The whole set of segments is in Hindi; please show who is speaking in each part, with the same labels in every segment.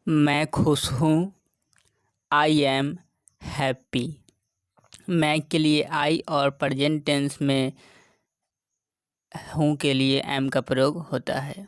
Speaker 1: मैं खुश हूँ। I am happy. मैं के लिए आई और प्रेजेंट टेंस में हूँ के लिए एम का प्रयोग होता है।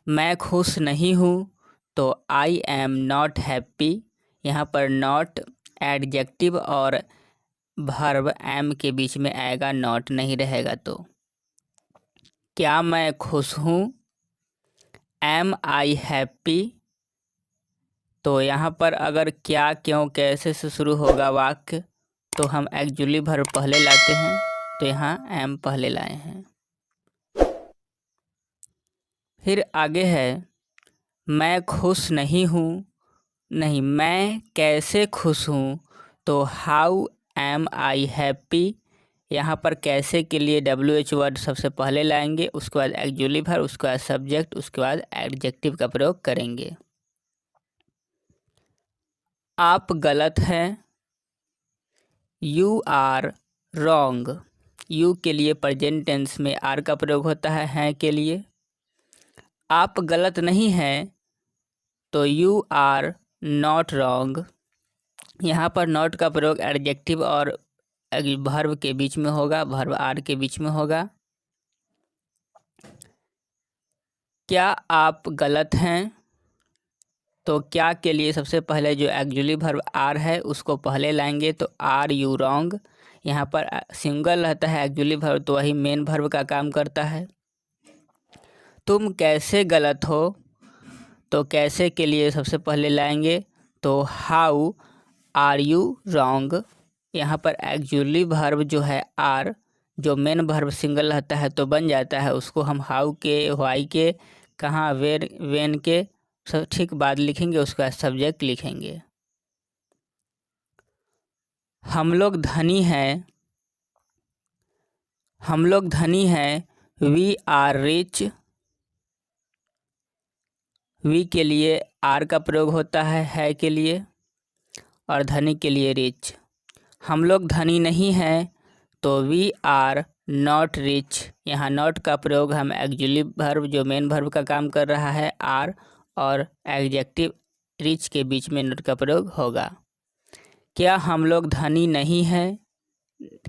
Speaker 1: मैं खुश नहीं हूँ तो आई एम नॉट हैप्पी। यहाँ पर नॉट एडजेक्टिव और वर्ब एम के बीच में आएगा, नॉट नहीं रहेगा। तो क्या मैं खुश हूँ? एम आई हैप्पी। तो यहाँ पर अगर क्या, क्यों, कैसे से शुरू होगा वाक्य तो हम एक्चुअली वर्ब पहले लाते हैं, तो यहाँ एम पहले लाए हैं। फिर आगे है मैं खुश नहीं हूँ, नहीं मैं कैसे खुश हूँ, तो हाउ एम आई हैप्पी। यहाँ पर कैसे के लिए WH वर्ड सबसे पहले लाएंगे, उसके बाद एक्चुअली वर्ब, उसके बाद सब्जेक्ट, उसके बाद एडजेक्टिव का प्रयोग करेंगे। आप गलत हैं, यू आर रॉन्ग। यू के लिए प्रेजेंट टेंस में आर का प्रयोग होता है के लिए। आप गलत नहीं हैं तो यू आर नॉट रॉन्ग। यहाँ पर नॉट का प्रयोग एडजेक्टिव और वर्ब के बीच में होगा, वर्ब आर के बीच में होगा। क्या आप गलत हैं, तो क्या के लिए सबसे पहले जो एक्चुअली वर्ब आर है उसको पहले लाएंगे, तो आर यू रॉन्ग। यहाँ पर सिंगल रहता है एक्चुअली वर्ब, तो वही मेन वर्ब का काम करता है। तुम कैसे गलत हो, तो कैसे के लिए सबसे पहले लाएंगे, तो हाउ आर यू रॉन्ग। यहाँ पर एक्चुअली वर्ब जो है आर, जो मेन वर्ब सिंगल रहता है तो बन जाता है, उसको हम हाउ के, व्हाई के, कहाँ, वेर, वेन के सब ठीक बाद लिखेंगे, उसका सब्जेक्ट लिखेंगे। हम लोग धनी हैं, हम लोग धनी हैं, वी आर रिच। वी के लिए आर का प्रयोग होता है के लिए, और धनी के लिए रिच। हम लोग धनी नहीं हैं तो वी आर नॉट रिच। यहाँ नॉट का प्रयोग हम एक्चुअली वर्ब जो मेन वर्ब का काम कर रहा है आर और एडजेक्टिव रिच के बीच में नॉट का प्रयोग होगा। क्या हम लोग धनी नहीं हैं,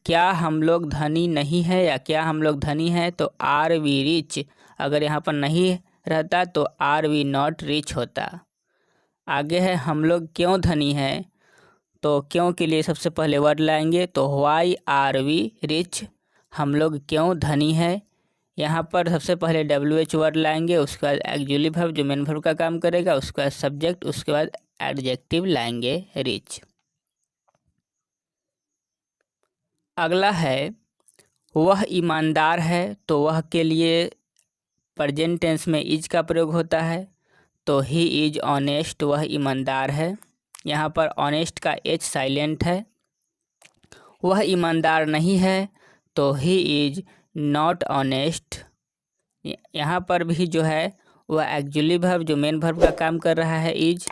Speaker 1: क्या हम लोग धनी नहीं हैं या क्या हम लोग धनी हैं, तो आर वी रिच। अगर यहाँ पर नहीं रहता तो आर वी नॉट रिच होता। आगे है हम लोग क्यों धनी हैं, तो क्यों के लिए सबसे पहले वर्ड लाएंगे, तो वाई आर वी रिच। हम लोग क्यों धनी हैं, यहाँ पर सबसे पहले WH वर्ड लाएंगे, उसके बाद एक्चुअली वर्ब जो मेन वर्ब का काम करेगा, उसके बाद सब्जेक्ट, उसके बाद एडजेक्टिव लाएंगे रिच। अगला है वह ईमानदार है, तो वह के लिए प्रेजेंट टेंस में इज का प्रयोग होता है, तो ही इज ऑनेस्ट। वह ईमानदार है। यहाँ पर ऑनेस्ट का एच साइलेंट है। वह ईमानदार नहीं है तो ही इज नॉट ऑनेस्ट। यहाँ पर भी जो है वह एक्चुअली वर्ब जो मेन वर्ब का काम कर रहा है इज,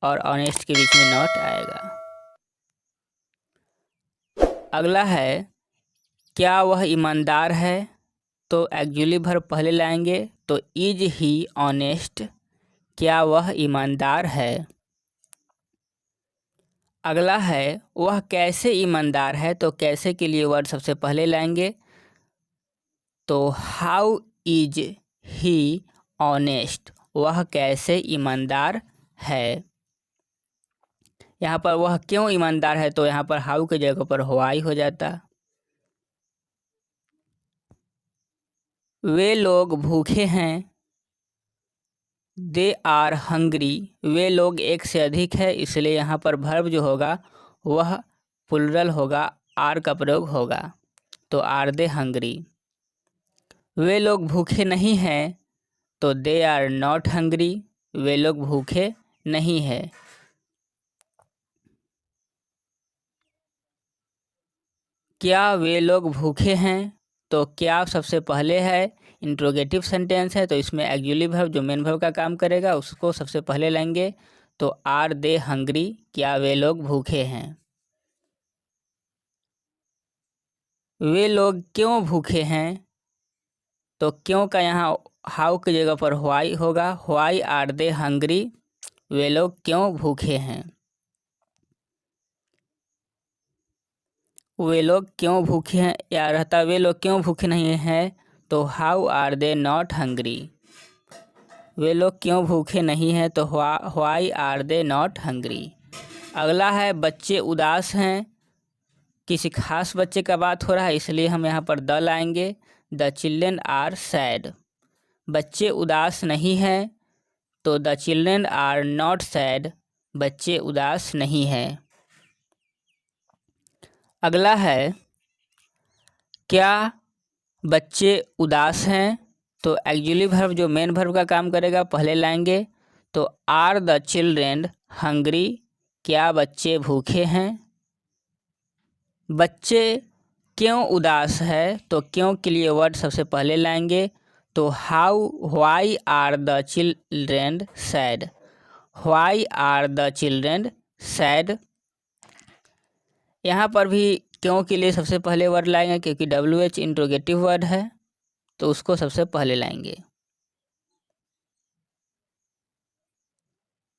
Speaker 1: और ऑनेस्ट के बीच में नॉट आएगा। अगला है क्या वह ईमानदार है, तो एक्चुअली वर्ब पहले लाएंगे, तो इज ही ऑनेस्ट। क्या वह ईमानदार है। अगला है वह कैसे ईमानदार है, तो कैसे के लिए वर्ड सबसे पहले लाएंगे, तो हाउ इज ही ऑनेस्ट। वह कैसे ईमानदार है। यहाँ पर वह क्यों ईमानदार है, तो यहाँ पर हाउ के जगह पर व्हाई हो जाता। वे लोग भूखे हैं, दे आर हंग्री। वे लोग एक से अधिक है, इसलिए यहाँ पर वर्ब जो होगा वह प्लुरल होगा, आर का प्रयोग होगा, तो आर दे हंग्री। वे लोग भूखे नहीं हैं, तो दे आर नॉट हंग्री। वे लोग भूखे नहीं हैं। क्या वे लोग भूखे हैं, तो क्या सबसे पहले है, इंट्रोगेटिव सेंटेंस है, तो इसमें एक्चुअली वर्ब जो मेन वर्ब का काम करेगा उसको सबसे पहले लाएंगे, तो आर दे हंग्री। क्या वे लोग भूखे हैं। वे लोग क्यों भूखे हैं, तो क्यों का यहाँ हाउ की जगह पर व्हाई होगा, व्हाई आर दे हंग्री। वे लोग क्यों भूखे हैं? वे लोग क्यों भूखे हैं, या रहता वे लोग क्यों भूखे नहीं हैं, तो how are they not hungry. वे लोग क्यों भूखे नहीं हैं, तो why are they not hungry. अगला है बच्चे उदास हैं। किसी खास बच्चे का बात हो रहा है, इसलिए हम यहाँ पर द लाएंगे। The children are sad. बच्चे उदास नहीं हैं, तो the children are not sad. बच्चे उदास नहीं हैं। अगला है क्या बच्चे उदास हैं, तो एक्जुअली वर्ब जो मेन वर्ब का काम करेगा पहले लाएंगे। तो आर द चिल्ड्रेन हंग्री। क्या बच्चे भूखे हैं? बच्चे क्यों उदास है, तो क्यों के लिए वर्ड सबसे पहले लाएंगे। तो why are the children sad. Why are the children sad. यहाँ पर भी क्यों के लिए सबसे पहले वर्ड लाएंगे, क्योंकि WH इंट्रोगेटिव वर्ड है, तो उसको सबसे पहले लाएंगे।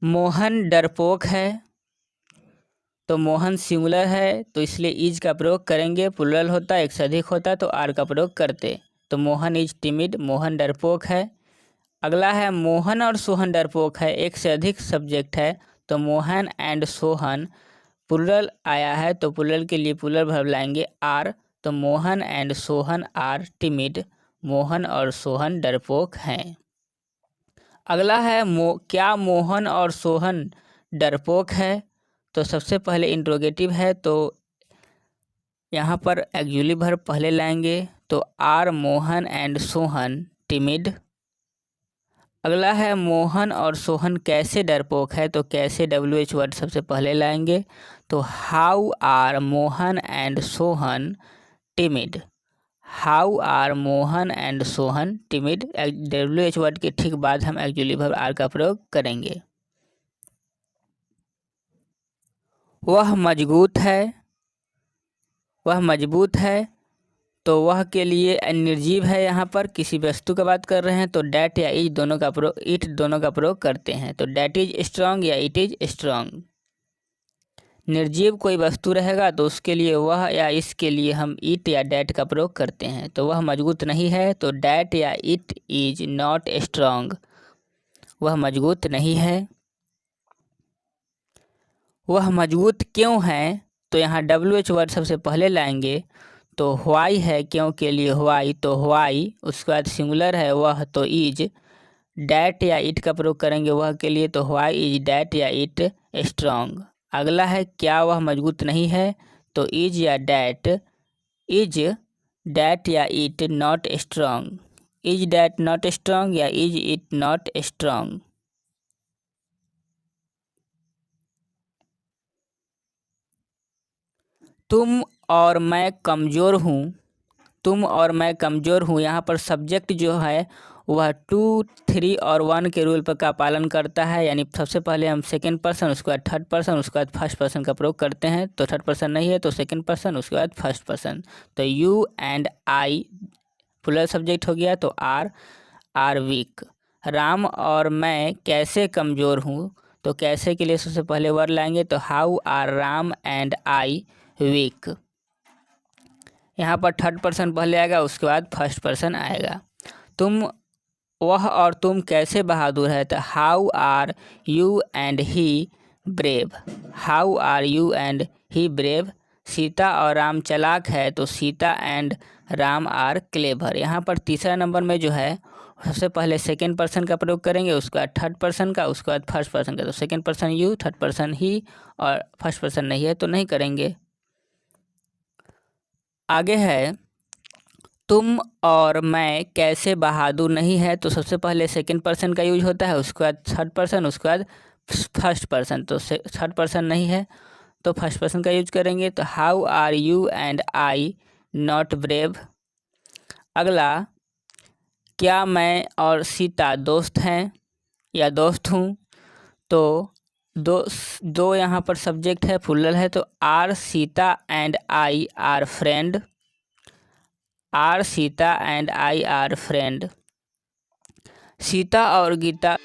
Speaker 1: मोहन डरपोक है, तो मोहन सिंगुलर है, तो इसलिए इज का प्रयोग करेंगे। प्लुरल होता है, एक से अधिक होता है, तो आर का प्रयोग करते। तो मोहन इज टिमिड, मोहन डरपोक है। अगला है मोहन और सोहन डरपोक है, एक से अधिक सब्जेक्ट है, तो मोहन एंड सोहन प्लुरल आया है, तो प्लुरल के लिए प्लुरल वर्ब लाएंगे आर। तो Mohan and Sohan are timid. Mohan और सोहन डरपोक हैं। अगला है क्या मोहन और सोहन डरपोक है, तो सबसे पहले इंट्रोगेटिव है, तो यहाँ पर एक्जुअली वर्ब पहले लाएंगे। तो are Mohan and Sohan timid. अगला है मोहन और सोहन कैसे डरपोक है, तो कैसे WH वर्ड सबसे पहले लाएंगे। तो how are Mohan and Sohan timid. How are Mohan and Sohan timid. WH word के ठीक बाद हम एक्जुअली वर्ब आर का प्रयोग करेंगे। वह मजबूत है। वह मजबूत है, तो वह के लिए निर्जीव है। यहाँ पर किसी वस्तु का बात कर रहे हैं, तो डैट या इट दोनों का प्रयोग करते हैं। तो डैट इज स्ट्रांग या इट इज स्ट्रांग। निर्जीव कोई वस्तु रहेगा, तो उसके लिए वह या इसके लिए हम इट या डैट का प्रयोग करते हैं। तो वह मजबूत नहीं है, तो डैट या इट इज नॉट स्ट्रांग। वह मजबूत नहीं है। वह मजबूत क्यों है, तो यहाँ WH वर्ड सबसे पहले लाएंगे। तो व्हाई है, क्यों के लिए व्हाई, तो व्हाई। उसके बाद सिंगुलर है वह, तो इज। डैट या इट का प्रयोग करेंगे वह के लिए, तो व्हाई इज डैट या इट स्ट्रांग। अगला है क्या वह मजबूत नहीं है, तो इज या डैट। इज डैट या it not strong. Is that not strong या इज इट नॉट स्ट्रांग। तुम और मैं कमज़ोर हूँ। तुम और मैं कमज़ोर हूँ, यहाँ पर सब्जेक्ट जो है वह 2, 3 और 1 के रूल पर का पालन करता है। यानी सबसे पहले हम सेकंड पर्सन, उसके बाद थर्ड पर्सन, उसके बाद फर्स्ट पर्सन का प्रयोग करते हैं। तो थर्ड पर्सन नहीं है, तो सेकंड पर्सन, उसके बाद फर्स्ट पर्सन। तो you and I plural subject हो गया, तो आर वीक। राम और मैं कैसे कमज़ोर हूँ, तो कैसे के लिए सबसे पहले वर्ड लाएंगे। तो how are Ram and I weak. यहाँ पर थर्ड पर्सन पहले आएगा, उसके बाद फर्स्ट पर्सन आएगा। वह और तुम कैसे बहादुर है, तो how are you and he brave. How are you and he brave. Sita और राम चालाक है, तो Sita and Ram are clever. यहाँ पर तीसरा नंबर में जो है सबसे पहले सेकेंड पर्सन का प्रयोग करेंगे, उसके बाद थर्ड पर्सन का, उसके बाद फर्स्ट पर्सन का। तो second person you, third person he, और फर्स्ट पर्सन नहीं है तो नहीं करेंगे। आगे है तुम और मैं कैसे बहादुर नहीं है, तो सबसे पहले सेकंड पर्सन का यूज होता है, उसके बाद थर्ड पर्सन, उसके बाद फर्स्ट पर्सन। तो थर्ड पर्सन नहीं है तो फर्स्ट पर्सन का यूज करेंगे। तो how are you and I not brave. अगला क्या मैं और सीता दोस्त हैं या दोस्त हूँ, तो दो यहाँ पर सब्जेक्ट है, प्लुरल है, तो are Sita and I are friend. Are Sita and I are friend. Sita और गीता